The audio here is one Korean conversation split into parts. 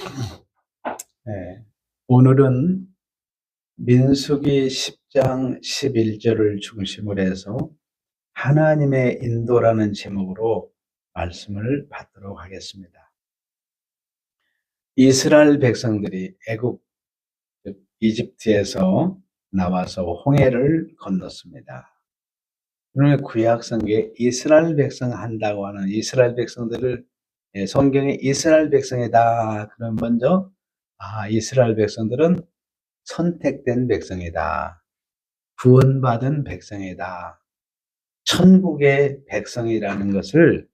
네. 오늘은 민수기 10장 11절을 중심으로 해서 하나님의 인도라는 제목으로 말씀을 받도록 하겠습니다. 이스라엘 백성들이 애굽, 즉 이집트에서 나와서 홍해를 건넜습니다. 오늘 구약성경에 이스라엘 백성 한다고 하는 이스라엘 백성들을 성경에 이스라엘 백성이다. 그럼 먼저 이스라엘 백성들은 선택된 백성이다. 구원받은 백성이다. 천국의 백성이라는 것을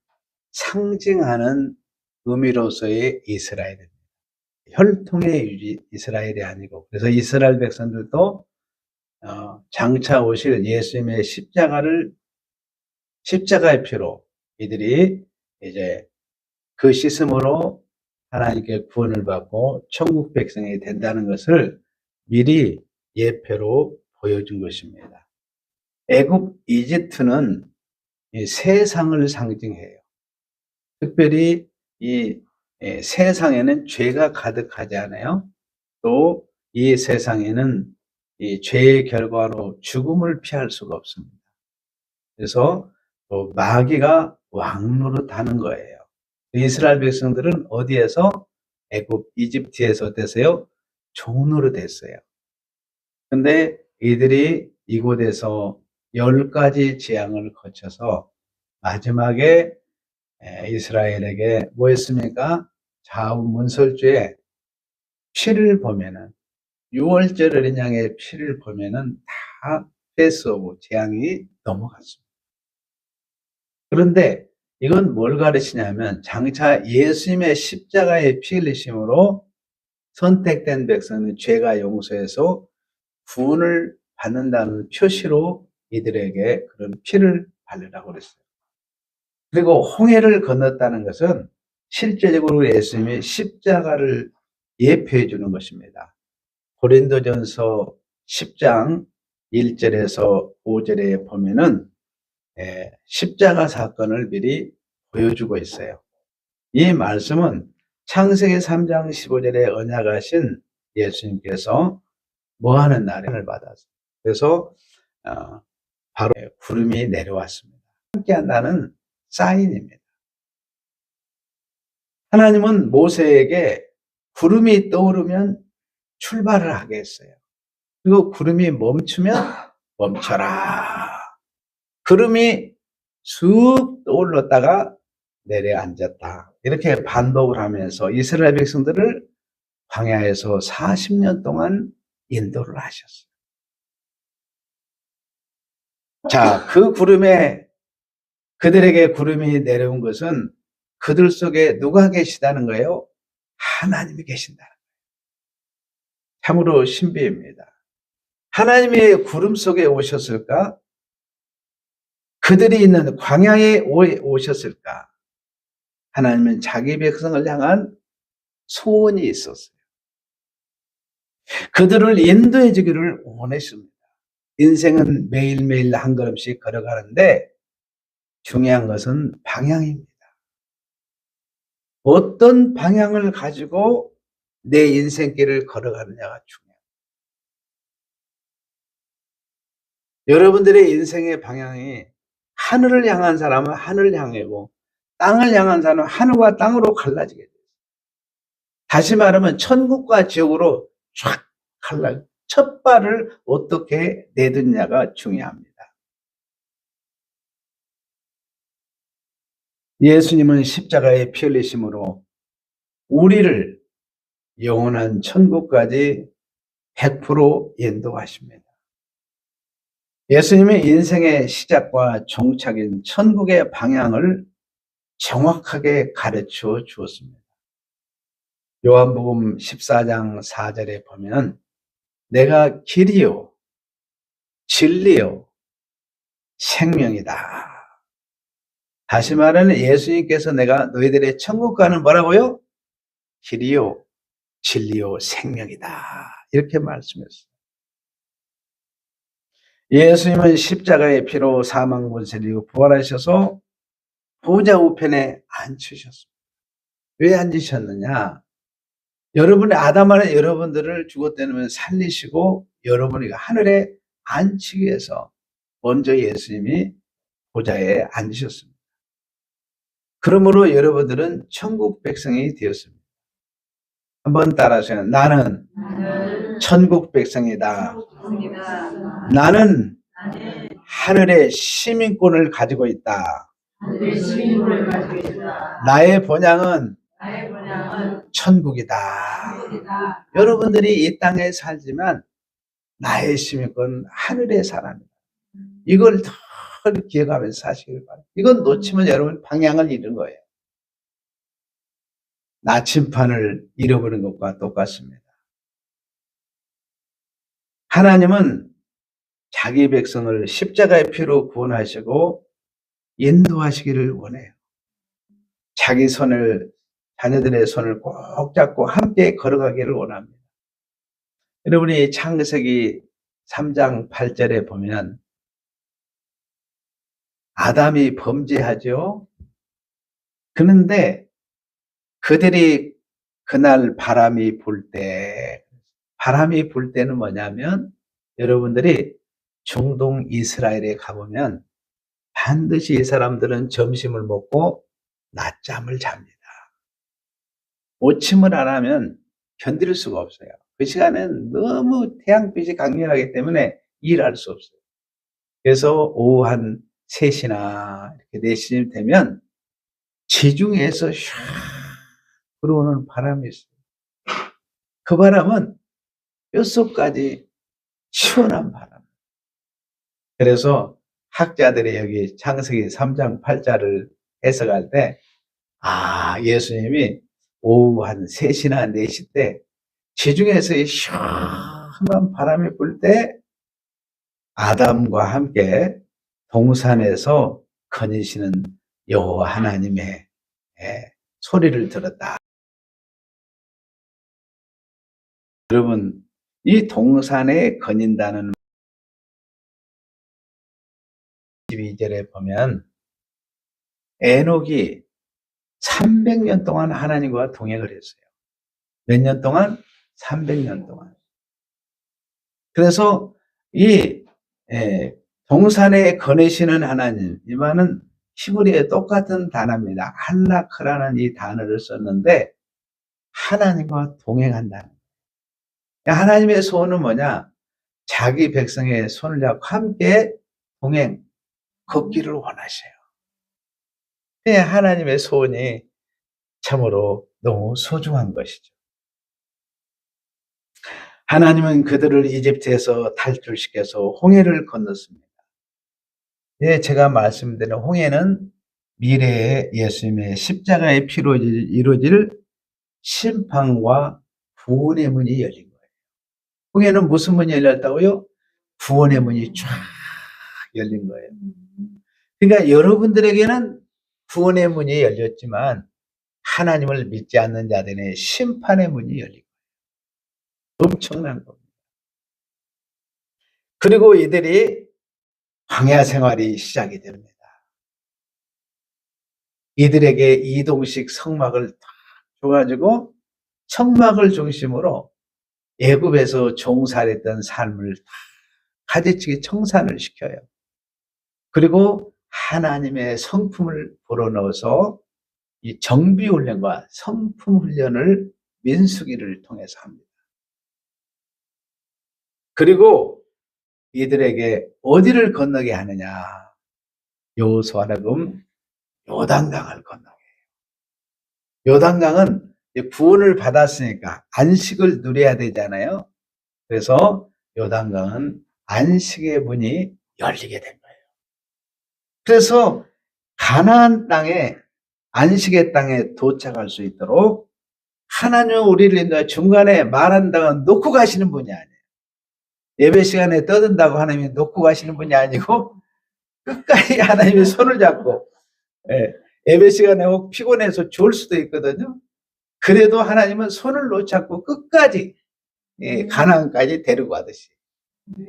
상징하는 의미로서의 이스라엘입니다. 혈통의 이스라엘이 아니고, 그래서 이스라엘 백성들도 장차 오실 예수님의 십자가의 피로 이들이 이제 그 씻음으로 하나님께 구원을 받고 천국 백성이 된다는 것을 미리 예표로 보여준 것입니다. 애굽, 이집트는 이 세상을 상징해요. 특별히 이 세상에는 죄가 가득하지 않아요. 또 이 세상에는 이 죄의 결과로 죽음을 피할 수가 없습니다. 그래서 또 마귀가 왕노릇하는 거예요. 이스라엘 백성들은 어디에서? 애굽, 이집트에서 됐어요? 종노릇 됐어요. 근데 이들이 이곳에서 10가지 재앙을 거쳐서 마지막에 이스라엘에게 뭐 했습니까? 자우문설주에 피를 보면은 6월절 어린 양의 피를 보면은 다 패스오브 재앙이 넘어갔습니다. 그런데 이건 뭘 가르치냐면 장차 예수님의 십자가의 피 흘리심으로 선택된 백성은 죄가 용서해서 구원을 받는다는 표시로 이들에게 그런 피를 바르라고 그랬어요. 그리고 홍해를 건넜다는 것은 실제적으로 예수님이 십자가를 예표해 주는 것입니다. 고린도전서 10장 1절에서 5절에 보면은 십자가 사건을 미리 보여주고 있어요. 이 말씀은 창세기 3장 15절에 언약하신 예수님께서 뭐하는 날을 받았어요. 그래서 바로 구름이 내려왔습니다. 함께한다는 사인입니다. 하나님은 모세에게 구름이 떠오르면 출발을 하게 했어요. 그리고 구름이 멈추면 멈춰라. 구름이 쑥 떠올랐다가 내려앉았다. 이렇게 반복을 하면서 이스라엘 백성들을 광야에서 40년 동안 인도를 하셨어요. 자, 그 그들에게 구름이 내려온 것은 그들 속에 누가 계시다는 거예요? 하나님이 계신다는 거예요. 참으로 신비입니다. 하나님이 구름 속에 오셨을까? 그들이 있는 광야에 오셨을까? 하나님은 자기 백성을 향한 소원이 있었어요. 그들을 인도해 주기를 원했습니다. 인생은 매일매일 한 걸음씩 걸어가는데 중요한 것은 방향입니다. 어떤 방향을 가지고 내 인생길을 걸어가느냐가 중요해요. 여러분들의 인생의 방향이 하늘을 향한 사람은 하늘을 향하고 땅을 향한 사람은 하늘과 땅으로 갈라지게 돼요. 다시 말하면 천국과 지옥으로 쫙 갈라져. 첫 발을 어떻게 내딛냐가 중요합니다. 예수님은 십자가의 피 흘리심으로 우리를 영원한 천국까지 100% 인도하십니다. 예수님의 인생의 시작과 종착인 천국의 방향을 정확하게 가르쳐 주었습니다. 요한복음 14장 4절에 보면 내가 길이요 진리요 생명이다. 다시 말하면 예수님께서 내가 너희들의 천국 가는 뭐라고요? 길이요 진리요 생명이다. 이렇게 말씀했어요. 예수님은 십자가의 피로 사망 권세를 이기고 부활하셔서 보좌 우편에 앉으셨습니다. 왜 앉으셨느냐? 여러분의 아담 안에 여러분들을 죽었다면 살리시고 여러분이 하늘에 앉히기 위해서 먼저 예수님이 보좌에 앉으셨습니다. 그러므로 여러분들은 천국 백성이 되었습니다. 한번 따라하세요. 나는 천국 백성이다. 나는 하늘의 시민권을 가지고 있다. 나의 본향은 천국이다. 여러분들이 이 땅에 살지만 나의 시민권은 하늘의 사람이다. 이걸 늘 기억하면서 사시길 바랍니다. 이건 놓치면 여러분 방향을 잃은 거예요. 나침판을 잃어버린 것과 똑같습니다. 하나님은 자기 백성을 십자가의 피로 구원하시고 인도하시기를 원해요. 자기 손을, 자녀들의 손을 꼭 잡고 함께 걸어가기를 원합니다. 여러분이 창세기 3장 8절에 보면 아담이 범죄하죠. 그런데 그들이 그날 바람이 불 때는 뭐냐면 여러분들이 중동 이스라엘에 가보면 반드시 이 사람들은 점심을 먹고 낮잠을 잡니다. 오침을 안 하면 견딜 수가 없어요. 그 시간엔 너무 태양빛이 강렬하기 때문에 일할 수 없어요. 그래서 오후 한 3시나 이렇게 4시쯤 되면 지중해에서 샥 불어오는 바람이 있어요. 그 바람은 뼛속까지 시원한 바람. 그래서 학자들이 여기 창세기 3장 8절을 해석할 때, 예수님이 오후 한 3시나 4시 때 지중해에서 이 시원한 바람이 불 때 아담과 함께 동산에서 거니시는 여호와 하나님의 소리를 들었다. 여러분, 이 동산에 거닌다는 12절에 보면 에녹이 300년 동안 하나님과 동행을 했어요. 몇 년 동안? 300년 동안. 그래서 이 동산에 거니시는 하나님, 이 말은 히브리어의 똑같은 단어입니다. 할라크라는 이 단어를 썼는데 하나님과 동행한다는 거예요. 하나님의 소원은 뭐냐? 자기 백성의 손을 잡고 함께 동행, 걷기를 원하셔요. 하나님의 소원이 참으로 너무 소중한 것이죠. 하나님은 그들을 이집트에서 탈출시켜서 홍해를 건넜습니다. 제가 말씀드린 홍해는 미래의 예수님의 십자가의 피로 이루어질 심판과 구원의 문이 열린 거예요. 홍해는 무슨 문이 열렸다고요? 구원의 문이 쫙 열린 거예요. 그러니까 여러분들에게는 구원의 문이 열렸지만 하나님을 믿지 않는 자들의 심판의 문이 열린 거예요. 엄청난 겁니다. 그리고 이들이 광야 생활이 시작이 됩니다. 이들에게 이동식 성막을 딱 줘가지고 성막을 중심으로 애굽에서 종살했던 삶을 다 가지치기 청산을 시켜요. 그리고 하나님의 성품을 불어넣어서 이 정비훈련과 성품훈련을 민수기를 통해서 합니다. 그리고 이들에게 어디를 건너게 하느냐? 여호수아라금 요단강을 건너게 해요. 요단강은 구원을 받았으니까 안식을 누려야 되잖아요. 그래서 요단강은 안식의 문이 열리게 된 거예요. 그래서 가나안 땅에, 안식의 땅에 도착할 수 있도록 하나님은 우리를 인도해 중간에 말한다고 놓고 가시는 분이 아니에요. 예배 시간에 떠든다고 하나님이 놓고 가시는 분이 아니고 끝까지 하나님의 손을 잡고, 예배 시간에 혹 피곤해서 졸 수도 있거든요. 그래도 하나님은 손을 놓잡고 끝까지 가나안까지 데리고 가듯이,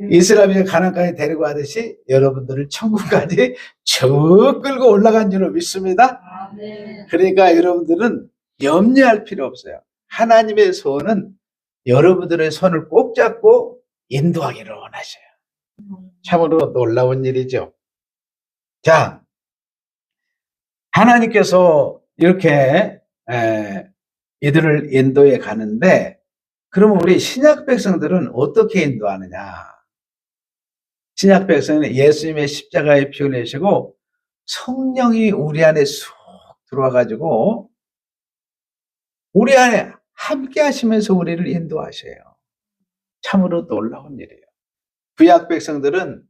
이스라엘을 가나안까지 데리고 가듯이 여러분들을 천국까지 쭉 끌고 올라간 줄로 믿습니다. 그러니까 여러분들은 염려할 필요 없어요. 하나님의 소원은 여러분들의 손을 꼭 잡고 인도하기를 원하셔요. 참으로 놀라운 일이죠. 자, 하나님께서 이렇게 이들을 인도해 가는데, 그러면 우리 신약 백성들은 어떻게 인도하느냐? 신약 백성은 예수님의 십자가에 피 흘리시고 성령이 우리 안에 쑥 들어와 가지고 우리 안에 함께 하시면서 우리를 인도하셔요. 참으로 놀라운 일이에요. 구약 백성들은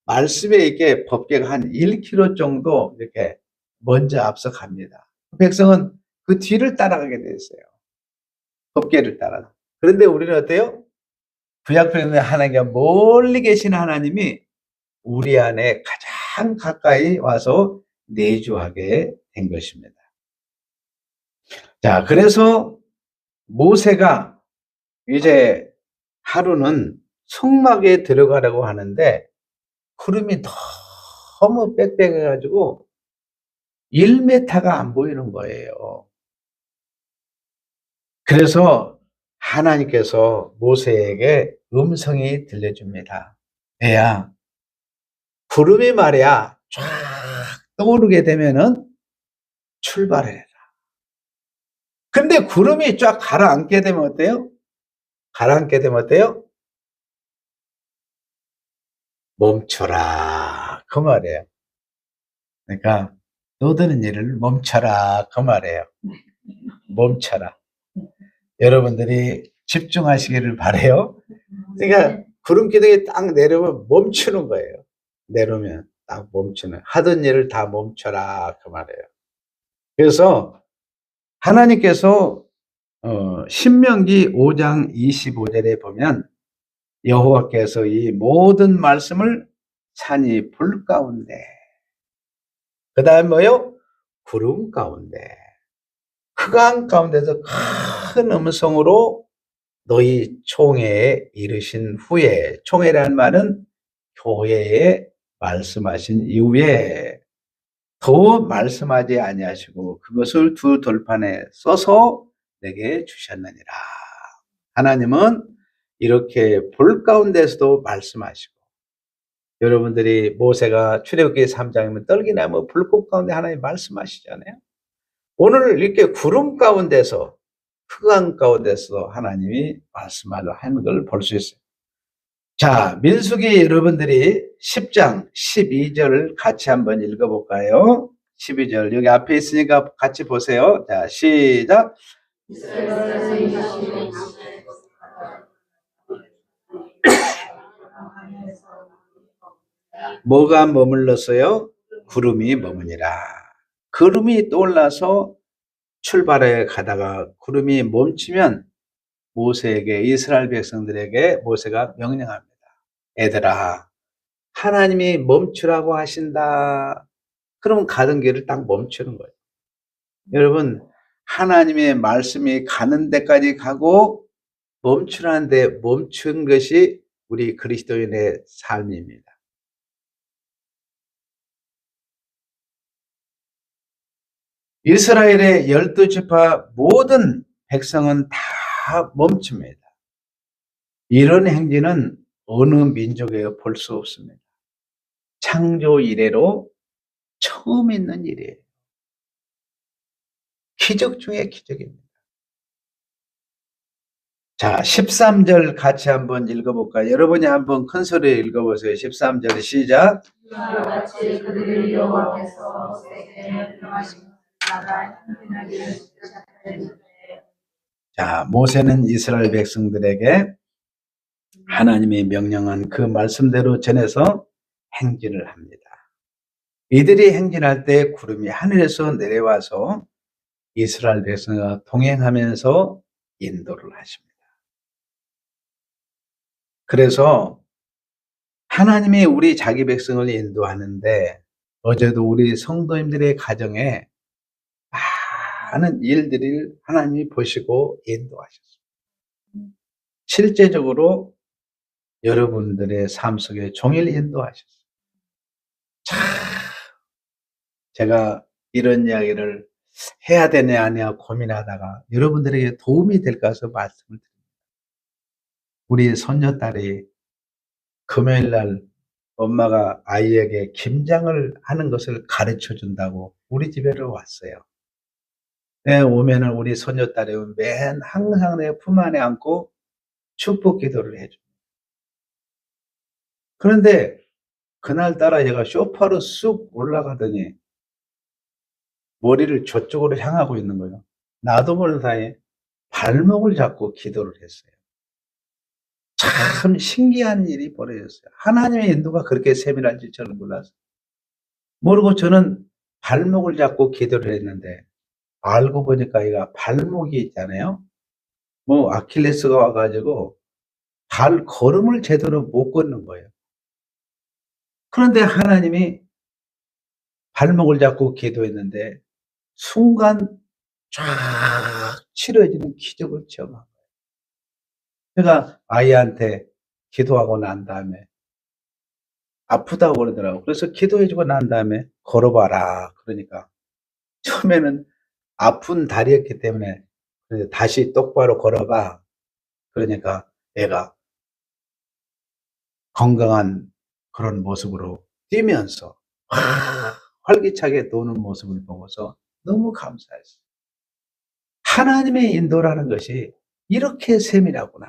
말씀에 이렇게 법궤가 한 1km 정도 이렇게 먼저 앞서 갑니다. 백성은 그 뒤를 따라가게 돼 있어요. 법궤를 따라. 그런데 우리는 어때요? 구약 백성들 하나님과 멀리 계신 하나님이 우리 안에 가장 가까이 와서 내주하게 된 것입니다. 자, 그래서 모세가 이제 하루는 성막에 들어가려고 하는데 구름이 너무 빽빽해가지고 1m가 안 보이는 거예요. 그래서 하나님께서 모세에게 음성이 들려줍니다. 애야, 구름이 말이야 쫙 떠오르게 되면은 출발해라. 근데 구름이 쫙 가라앉게 되면 어때요? 가라앉게 되면 어때요? 멈춰라. 그 말이에요. 그러니까 너드는 일을 멈춰라. 그 말이에요. 멈춰라. 여러분들이 집중하시기를 바라요. 그러니까 구름 기둥이 딱 내려오면 멈추는 거예요. 내려오면 딱 멈추는. 하던 일을 다 멈춰라. 그 말이에요. 그래서 하나님께서 신명기 5장 25절에 보면 여호와께서 이 모든 말씀을 산이 불 가운데, 그 다음 뭐요? 구름 가운데, 흑암 가운데서 큰 음성으로 너희 총회에 이르신 후에, 총회라는 말은 교회에 말씀하신 이후에 더 말씀하지 아니하시고 그것을 두 돌판에 써서 내게 주셨느니라. 하나님은 이렇게 불 가운데서도 말씀하시고, 여러분들이 모세가 출애굽기 3장이면 떨기나무 불꽃 가운데 하나님 말씀하시잖아요. 오늘 이렇게 구름 가운데서, 흑암 가운데서 하나님이 말씀하는 걸 볼 수 있어요. 자, 민수기 여러분들이 10장 12절을 같이 한번 읽어볼까요? 12절 여기 앞에 있으니까 같이 보세요. 자, 시작. 뭐가 머물렀어요? 구름이 머무니라. 구름이 떠올라서 출발해 가다가 구름이 멈추면 모세에게, 이스라엘 백성들에게 모세가 명령합니다. 애들아, 하나님이 멈추라고 하신다. 그러면 가던 길을 딱 멈추는 거예요. 여러분, 하나님의 말씀이 가는 데까지 가고 멈추라는데 멈춘 것이 우리 그리스도인의 삶입니다. 이스라엘의 12지파 모든 백성은 다 멈춥니다. 이런 행진은 어느 민족에 볼 수 없습니다. 창조 이래로 처음 있는 일이에요. 기적 중에 기적입니다. 자, 13절 같이 한번 읽어볼까요? 여러분이 한번 큰 소리에 읽어보세요. 13절 시작. 같이 그들을 여호와께서 자, 모세는 이스라엘 백성들에게 하나님이 명령한 그 말씀대로 전해서 행진을 합니다. 이들이 행진할 때 구름이 하늘에서 내려와서 이스라엘 백성과 동행하면서 인도를 하십니다. 그래서 하나님이 우리 자기 백성을 인도하는데 어제도 우리 성도님들의 가정에 많은 일들을 하나님이 보시고 인도하셨습니다. 실제적으로 여러분들의 삶 속에 종일 인도하셨어요. 참, 제가 이런 이야기를 해야 되냐 아니냐 고민하다가 여러분들에게 도움이 될까 해서 말씀을 드립니다. 우리 손녀딸이 금요일 날 엄마가 아이에게 김장을 하는 것을 가르쳐 준다고 우리 집에로 왔어요. 네, 오면은 우리 손녀딸이 항상 내 품 안에 안고 축복 기도를 해줘. 그런데 그날따라 얘가 소파로 쑥 올라가더니 머리를 저쪽으로 향하고 있는 거예요. 나도 모르는 사이에 발목을 잡고 기도를 했어요. 참 신기한 일이 벌어졌어요. 하나님의 인도가 그렇게 세밀한지 저는 몰랐어요. 모르고 저는 발목을 잡고 기도를 했는데 알고 보니까 얘가 발목이 있잖아요. 뭐 아킬레스가 와가지고 발걸음을 제대로 못 걷는 거예요. 그런데 하나님이 발목을 잡고 기도했는데 순간 쫙 치료해지는 기적을 체험한 거예요. 제가 아이한테 기도하고 난 다음에 아프다고 그러더라고요. 그래서 기도해주고 난 다음에 걸어봐라. 그러니까 처음에는 아픈 다리였기 때문에 다시 똑바로 걸어봐. 그러니까 애가 건강한 그런 모습으로 뛰면서 활기차게 노는 모습을 보고서 너무 감사했어요. 하나님의 인도라는 것이 이렇게 세밀하구나.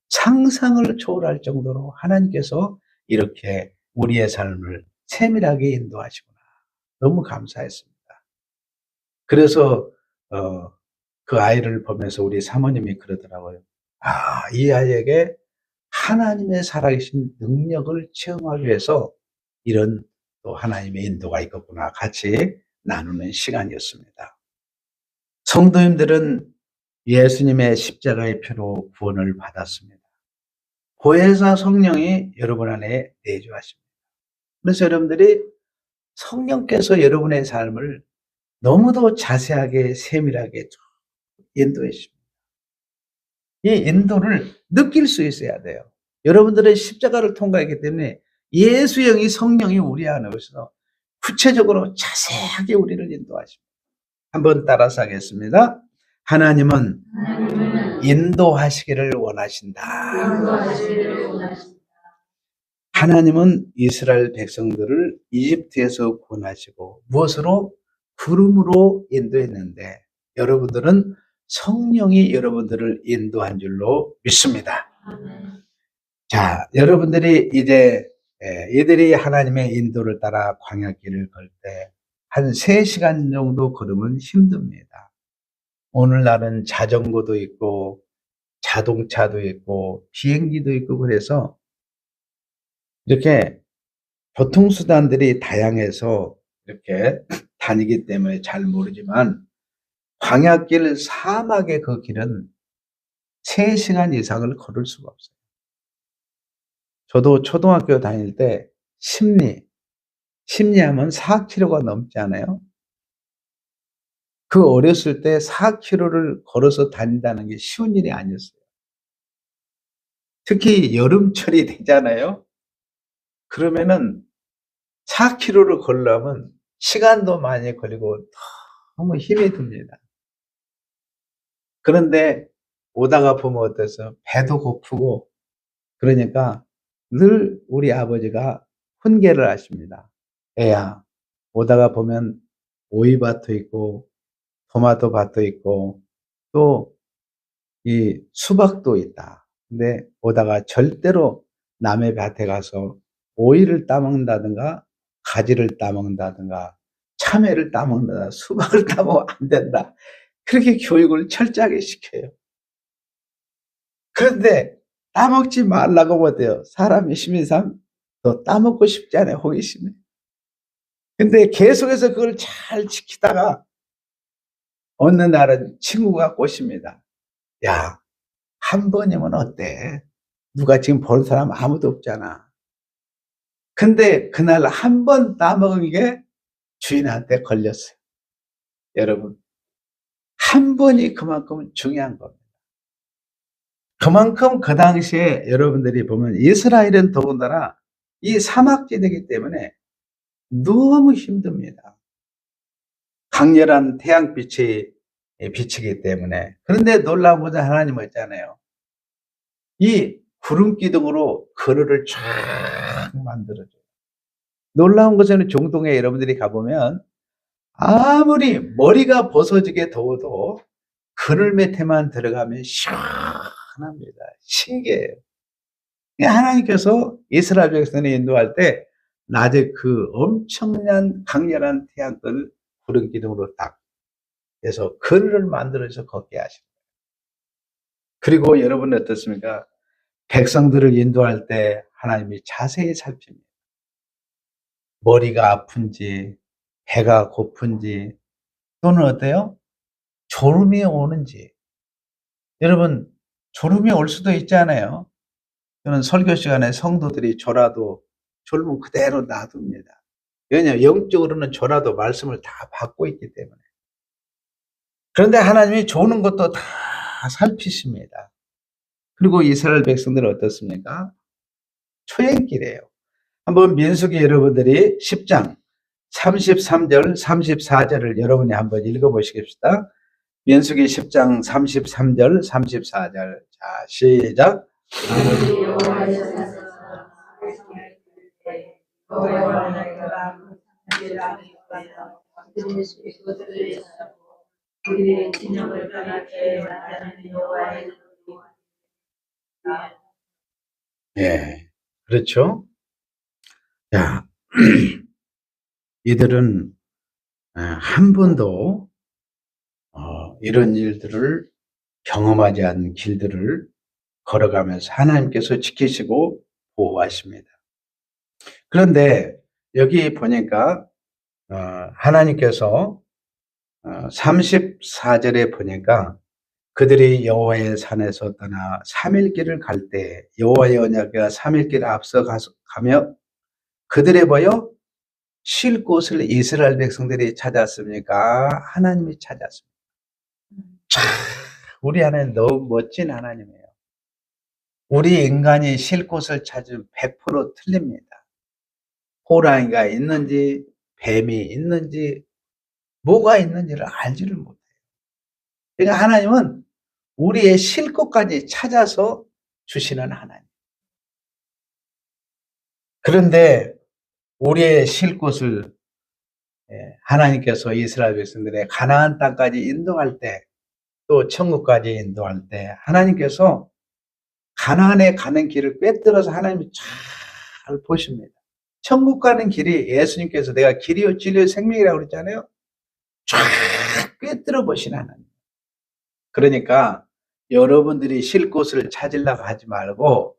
상상을 초월할 정도로 하나님께서 이렇게 우리의 삶을 세밀하게 인도하시구나. 너무 감사했습니다. 그래서 그 아이를 보면서 우리 사모님이 그러더라고요. 이 아이에게 하나님의 살아계신 능력을 체험하기 위해서 이런 또 하나님의 인도가 있겠구나. 같이 나누는 시간이었습니다. 성도님들은 예수님의 십자가의 피로 구원을 받았습니다. 보혜사 성령이 여러분 안에 내주하십니다. 그래서 여러분들이 성령께서 여러분의 삶을 너무도 자세하게 세밀하게 인도해 주십니다. 이 인도를 느낄 수 있어야 돼요. 여러분들은 십자가를 통과했기 때문에 예수의 영이 성령이 우리 안에 오셔서 구체적으로 자세하게 우리를 인도하십니다. 한번 따라서 하겠습니다. 하나님은 인도하시기를 원하신다. 하나님은 이스라엘 백성들을 이집트에서 구원하시고 무엇으로? 구름으로 인도했는데 여러분들은 성령이 여러분들을 인도한 줄로 믿습니다. 자, 여러분들이 이제 이들이 하나님의 인도를 따라 광야길을 걸 때 한 3시간 정도 걸으면 힘듭니다. 오늘날은 자전거도 있고 자동차도 있고 비행기도 있고 그래서 이렇게 교통수단들이 다양해서 이렇게 다니기 때문에 잘 모르지만 광야길 사막의 그 길은 3시간 이상을 걸을 수가 없어요. 저도 초등학교 다닐 때 심리하면 4km가 넘지 않아요? 그 어렸을 때 4km를 걸어서 다닌다는 게 쉬운 일이 아니었어요. 특히 여름철이 되잖아요? 그러면은 4km를 걸으려면 시간도 많이 걸리고 너무 힘이 듭니다. 그런데 오다가 보면 어때서 배도 고프고 그러니까 늘 우리 아버지가 훈계를 하십니다. 애야, 오다가 보면 오이밭도 있고 토마토 밭도 있고 또 이 수박도 있다. 근데 오다가 절대로 남의 밭에 가서 오이를 따먹는다든가 가지를 따먹는다든가 참외를 따먹는다, 수박을 따먹으면 안 된다. 그렇게 교육을 철저하게 시켜요. 그런데 따먹지 말라고 못해요. 사람이 심리상 또 따먹고 싶지 않아요. 호기심에. 근데 계속해서 그걸 잘 지키다가 어느 날은 친구가 꼬십니다. 야, 한 번이면 어때? 누가 지금 본 사람 아무도 없잖아. 근데 그날 한 번 따먹은 게 주인한테 걸렸어요. 여러분, 한 번이 그만큼 중요한 겁니다. 그만큼 그 당시에 여러분들이 보면 이스라엘은 더군다나 이 사막지대이기 때문에 너무 힘듭니다. 강렬한 태양빛이 비치기 때문에. 그런데 놀라운 것은 하나님은 있잖아요. 이 구름 기둥으로 그늘을 쫙 만들어줘요. 놀라운 것은 중동에 여러분들이 가보면 아무리 머리가 벗어지게 더워도 그늘 밑에만 들어가면 시원합니다. 신기해요. 하나님께서 이스라엘 백성을 인도할 때 낮에 그 엄청난 강렬한 태양을 구름 기둥으로 딱 해서 그늘을 만들어서 걷게 하십니다. 그리고 여러분 어떻습니까? 백성들을 인도할 때 하나님이 자세히 살핍니다. 머리가 아픈지, 배가 고픈지, 또는 어때요? 졸음이 오는지. 여러분, 졸음이 올 수도 있잖아요. 저는 설교 시간에 성도들이 졸아도 졸면 그대로 놔둡니다. 왜냐하면 영적으로는 졸아도 말씀을 다 받고 있기 때문에. 그런데 하나님이 조는 것도 다 살피십니다. 그리고 이스라엘 백성들은 어떻습니까? 초행길이에요. 한번 민수기 여러분들이 10장 33절, 34절을 여러분이 한번 읽어보시겠습니다. 민수기 10장 33절, 34절. 자, 시작. 예, 그렇죠. 자, 이들은 한 번도 이런 일들을 경험하지 않은 길들을 걸어가면서 하나님께서 지키시고 보호하십니다. 그런데 여기 보니까 하나님께서 34절에 보니까 그들이 여호와의 산에서 떠나 3일 길을 갈 때 여호와의 언약궤가 3일 길을 앞서 가며 그들의 뭐요? 쉴 곳을 이스라엘 백성들이 찾았습니까? 하나님이 찾았습니다. 참, 우리 하나님 너무 멋진 하나님이에요. 우리 인간이 쉴 곳을 찾으면 100% 틀립니다. 호랑이가 있는지 뱀이 있는지 뭐가 있는지를 알지를 못해요. 그러니까 하나님은 우리의 쉴 곳까지 찾아서 주시는 하나님. 그런데 우리의 쉴 곳을 하나님께서 이스라엘 백성들의 가나안 땅까지 인도할 때, 또 천국까지 인도할 때 하나님께서 가나안에 가는 길을 꿰뚫어서 하나님이 잘 보십니다. 천국 가는 길이 예수님께서 내가 길이요 진리요 생명이라고 그랬잖아요. 쫙 꿰뚫어 보신 하나님. 그러니까 여러분들이 쉴 곳을 찾으려고 하지 말고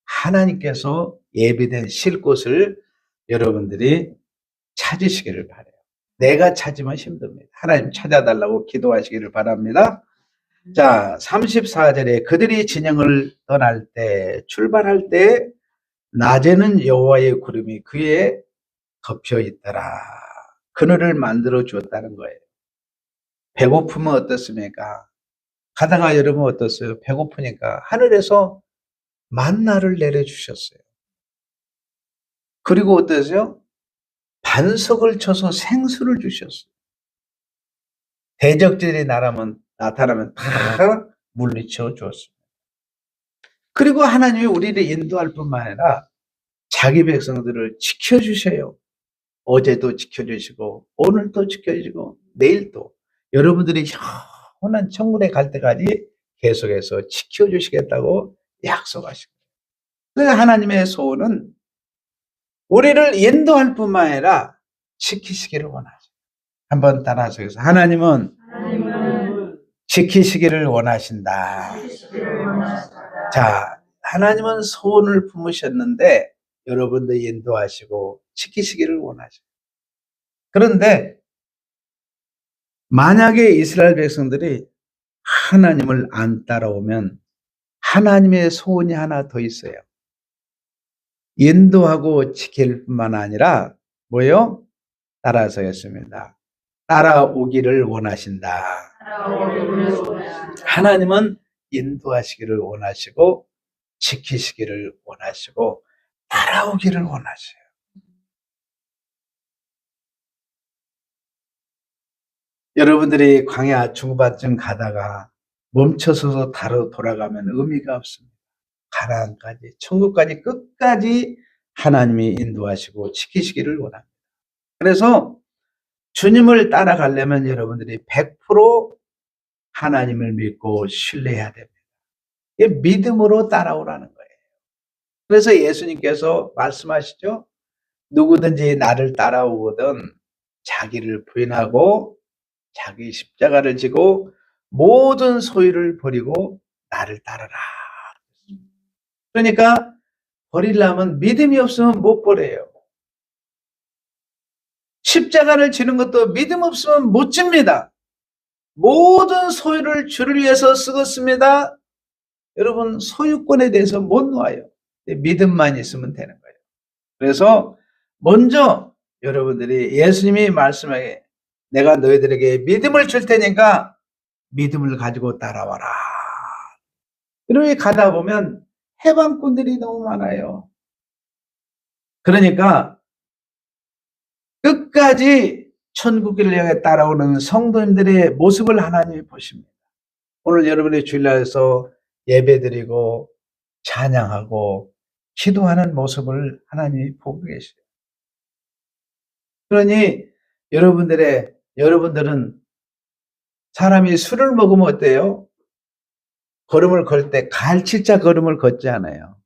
하나님께서 예비된 쉴 곳을 여러분들이 찾으시기를 바라요. 내가 찾으면 힘듭니다. 하나님 찾아달라고 기도하시기를 바랍니다. 자, 34절에 그들이 진영을 떠날 때, 출발할 때 낮에는 여호와의 구름이 그에 덮여 있더라. 그늘을 만들어 주었다는 거예요. 배고프면 어떻습니까? 가다가 여러분 어떻어요? 배고프니까 하늘에서 만나를 내려주셨어요. 그리고 어떠세요? 반석을 쳐서 생수를 주셨어요. 대적들이 나타나면 다 물리쳐 주었습니다. 그리고 하나님이 우리를 인도할 뿐만 아니라 자기 백성들을 지켜주셔요. 어제도 지켜주시고 오늘도 지켜주시고 내일도 여러분들이 영원한 천국에 갈 때까지 계속해서 지켜주시겠다고 약속하시고, 그래서 하나님의 소원은 우리를 인도할 뿐만 아니라 지키시기를 원하죠. 한번 따라하셔서 하나님은 지키시기를 원하신다. 자, 하나님은 소원을 품으셨는데 여러분들 인도하시고 지키시기를 원하셔요. 그런데 만약에 이스라엘 백성들이 하나님을 안 따라오면 하나님의 소원이 하나 더 있어요. 인도하고 지킬 뿐만 아니라 뭐요? 따라서였습니다. 따라오기를 원하신다. 하나님은 인도하시기를 원하시고 지키시기를 원하시고 따라오기를 원하셔요. 여러분들이 광야 중반쯤 가다가 멈춰서서 다로 돌아가면 의미가 없습니다. 가나안까지, 천국까지 끝까지 하나님이 인도하시고 지키시기를 원합니다. 그래서 주님을 따라가려면 여러분들이 100% 하나님을 믿고 신뢰해야 됩니다. 이게 믿음으로 따라오라는 거예요. 그래서 예수님께서 말씀하시죠. 누구든지 나를 따라오거든 자기를 부인하고 자기 십자가를 지고 모든 소유를 버리고 나를 따르라. 그러니까 버리려면 믿음이 없으면 못 버려요. 십자가를 지는 것도 믿음 없으면 못 집니다. 모든 소유를 주를 위해서 쓰겠습니다. 여러분 소유권에 대해서 못 놓아요. 믿음만 있으면 되는 거예요. 그래서 먼저 여러분들이 예수님이 말씀하게 내가 너희들에게 믿음을 줄 테니까 믿음을 가지고 따라와라. 이렇게 가다 보면 해방꾼들이 너무 많아요. 그러니까 끝까지 천국길을 향해 따라오는 성도님들의 모습을 하나님이 보십니다. 오늘 여러분의 주일날에서 예배드리고 찬양하고 기도하는 모습을 하나님이 보고 계세요. 그러니 여러분들은 사람이 술을 먹으면 어때요? 걸음을 걸 때 갈치자 걸음을 걷지 않아요.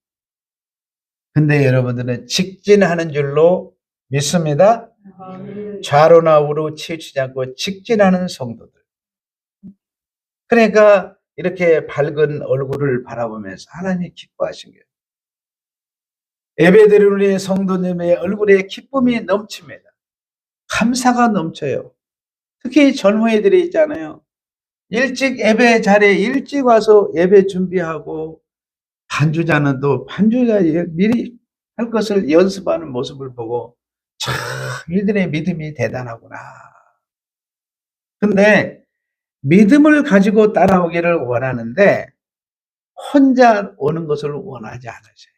근데 여러분들은 직진하는 줄로 믿습니다. 좌로나 우로 치우치지 않고 직진하는 성도들. 그러니까 이렇게 밝은 얼굴을 바라보면서 하나님이 기뻐하신 거예요. 예배드리는 성도님의 얼굴에 기쁨이 넘칩니다. 감사가 넘쳐요. 특히 젊은이들이 있잖아요. 일찍 예배 자리에 일찍 와서 예배 준비하고 반주자는 또 반주자 미리 할 것을 연습하는 모습을 보고 참 이들의 믿음이 대단하구나. 근데 믿음을 가지고 따라오기를 원하는데 혼자 오는 것을 원하지 않으세요.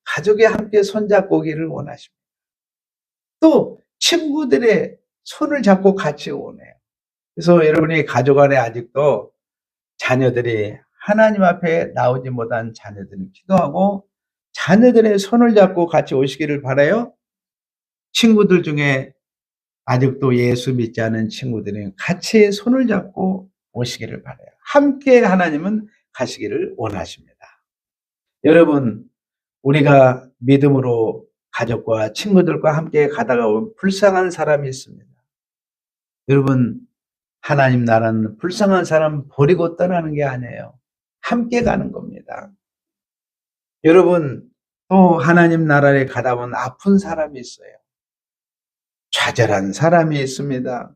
가족이 함께 손잡고 오기를 원하십니다. 또 친구들의 손을 잡고 같이 오네요. 그래서 여러분이 가족 안에 아직도 자녀들이 하나님 앞에 나오지 못한 자녀들은 기도하고 자녀들의 손을 잡고 같이 오시기를 바라요. 친구들 중에 아직도 예수 믿지 않은 친구들은 같이 손을 잡고 오시기를 바라요. 함께 하나님은 가시기를 원하십니다. 여러분, 우리가 믿음으로 가족과 친구들과 함께 가다가 온 불쌍한 사람이 있습니다. 여러분, 하나님 나라는 불쌍한 사람 버리고 떠나는 게 아니에요. 함께 가는 겁니다. 여러분, 또 하나님 나라에 가다 보면 아픈 사람이 있어요. 좌절한 사람이 있습니다.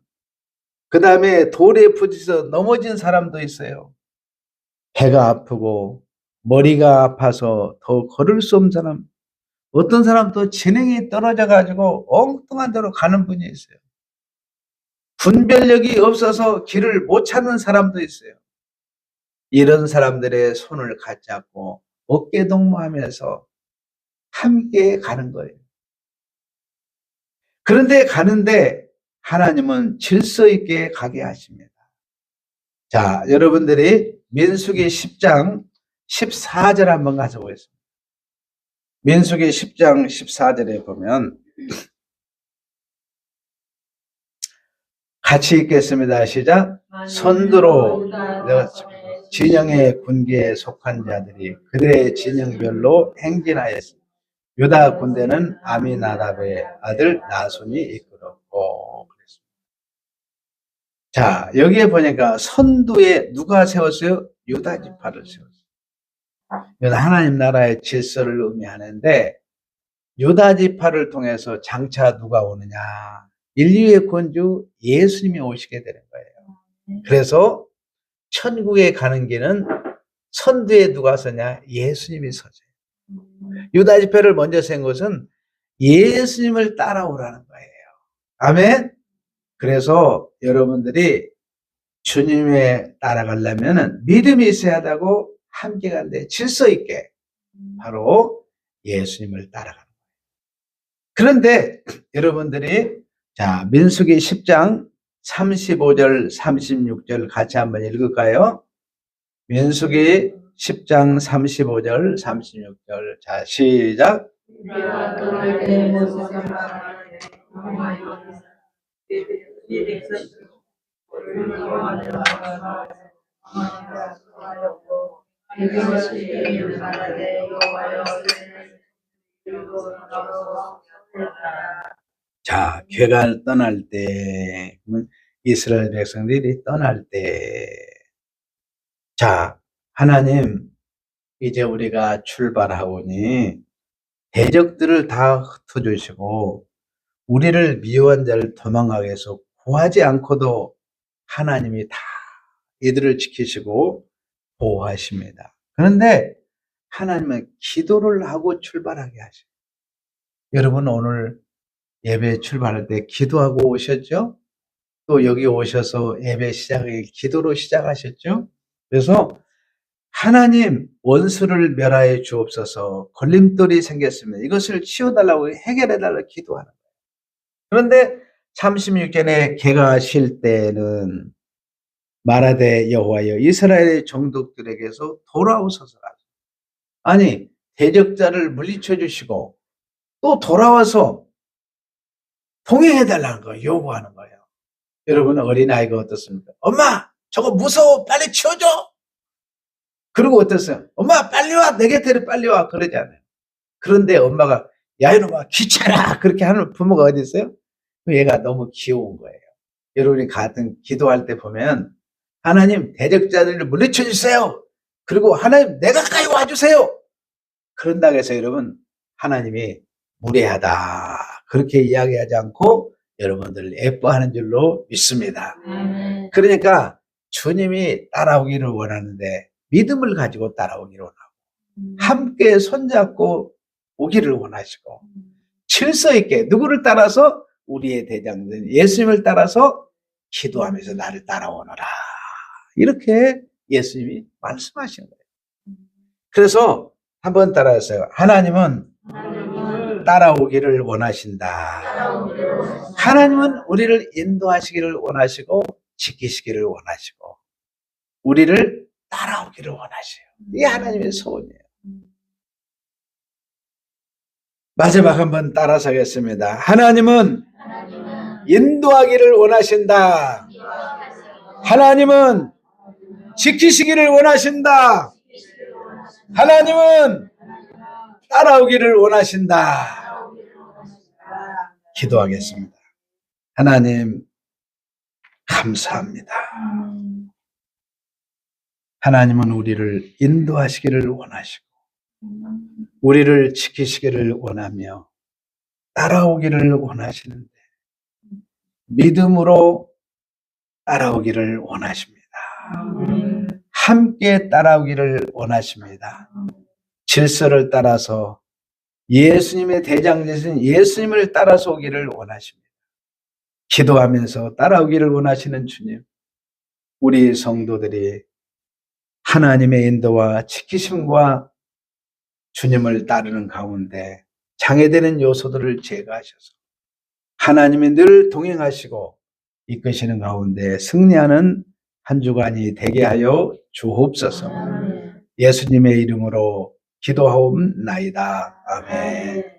그 다음에 돌에 부딪혀 넘어진 사람도 있어요. 배가 아프고 머리가 아파서 더 걸을 수 없는 사람, 어떤 사람도 지능이 떨어져 가지고 엉뚱한 데로 가는 분이 있어요. 분별력이 없어서 길을 못 찾는 사람도 있어요. 이런 사람들의 손을 같잡고 어깨 동무하면서 함께 가는 거예요. 그런데 가는데 하나님은 질서 있게 가게 하십니다. 자, 여러분들이 민수기 10장 14절 한번 가서 보겠습니다. 민수기 10장 14절에 보면 같이 읽겠습니다. 시작. 선두로 진영의 군계에 속한 자들이 그들의 진영별로 행진하였습니다. 유다 군대는 아미나답의 아들 나손이 이끌었고 그랬습니다. 자, 여기에 보니까 선두에 누가 세웠어요? 유다 지파를 세웠어요. 이건 하나님 나라의 질서를 의미하는데 유다 지파를 통해서 장차 누가 오느냐? 인류의 군주 예수님이 오시게 되는 거예요. 그래서 천국에 가는 길은 선두에 누가 서냐? 예수님이 서죠. 유다 지파를 먼저 세운 것은 예수님을 따라오라는 거예요. 아멘. 그래서 여러분들이 주님에 따라가려면 믿음이 있어야 하고 함께 가는데 질서 있게 바로 예수님을 따라가는 거예요. 그런데 여러분들이 자, 민수기 10장 35절, 36절 같이 한번 읽을까요? 민수기 10장 35절, 36절. 자, 시작. 내가 떠날 때 모세가 말하되 여호와여 여호와를 막아서 하나님과 하였고 내가 시기를 말하되 여호와여 그리고 나서 자, 괴가 떠날 때, 이스라엘 백성들이 떠날 때, 자, 하나님, 이제 우리가 출발하오니 대적들을 다 흩어주시고 우리를 미워한 자를 도망가게 해서 구하지 않고도 하나님이 다 이들을 지키시고 보호하십니다. 그런데 하나님은 기도를 하고 출발하게 하셔요. 여러분 오늘 예배 출발할 때 기도하고 오셨죠? 또 여기 오셔서 예배 시작을 기도로 시작하셨죠? 그래서 하나님 원수를 멸하여 주옵소서. 걸림돌이 생겼습니다. 이것을 치워달라고 해결해달라고 기도하는 거예요. 그런데 36절에 개가 쉴 때는 말하되 여호와여 이스라엘의 종족들에게서 돌아오소서라. 아니 대적자를 물리쳐 주시고 또 돌아와서 동행해달라는 거예요. 요구하는 거예요. 여러분 어린아이가 어떻습니까? 엄마 저거 무서워 빨리 치워줘. 그리고 어땠어요? 엄마 빨리 와 내 곁에 빨리 와 그러잖아요. 그런데 엄마가 야 이놈아 귀찮아 그렇게 하는 부모가 어디 있어요? 얘가 너무 귀여운 거예요. 여러분이 같은 기도할 때 보면 하나님 대적자들을 물리쳐 주세요. 그리고 하나님 내 가까이 와주세요. 그런다고 해서 여러분 하나님이 무례하다 그렇게 이야기하지 않고 여러분들을 예뻐하는 줄로 믿습니다. 그러니까 주님이 따라오기를 원하는데 믿음을 가지고 따라오기를 원하고 함께 손잡고 오기를 원하시고 질서 있게 누구를 따라서 우리의 대장된 예수님을 따라서 기도하면서 나를 따라오너라 이렇게 예수님이 말씀하시는 거예요. 그래서 한번 따라하세요. 하나님은 따라오기를 원하신다. 하나님은 우리를 인도하시기를 원하시고 지키시기를 원하시고 우리를 따라오기를 원하셔요. 이게 하나님의 소원이에요. 마지막 한번 따라서 하겠습니다. 하나님은 인도하기를 원하신다. 하나님은 지키시기를 원하신다. 하나님은 따라오기를 원하신다. 기도하겠습니다. 하나님 감사합니다. 하나님은 우리를 인도하시기를 원하시고 우리를 지키시기를 원하며 따라오기를 원하시는데 믿음으로 따라오기를 원하십니다. 함께 따라오기를 원하십니다. 질서를 따라서 예수님의 대장되신 예수님을 따라서 오기를 원하십니다. 기도하면서 따라오기를 원하시는 주님, 우리 성도들이 하나님의 인도와 지키심과 주님을 따르는 가운데 장애되는 요소들을 제거하셔서 하나님이 늘 동행하시고 이끄시는 가운데 승리하는 한 주간이 되게 하여 주옵소서. 예수님의 이름으로 기도하옵나이다. 아멘.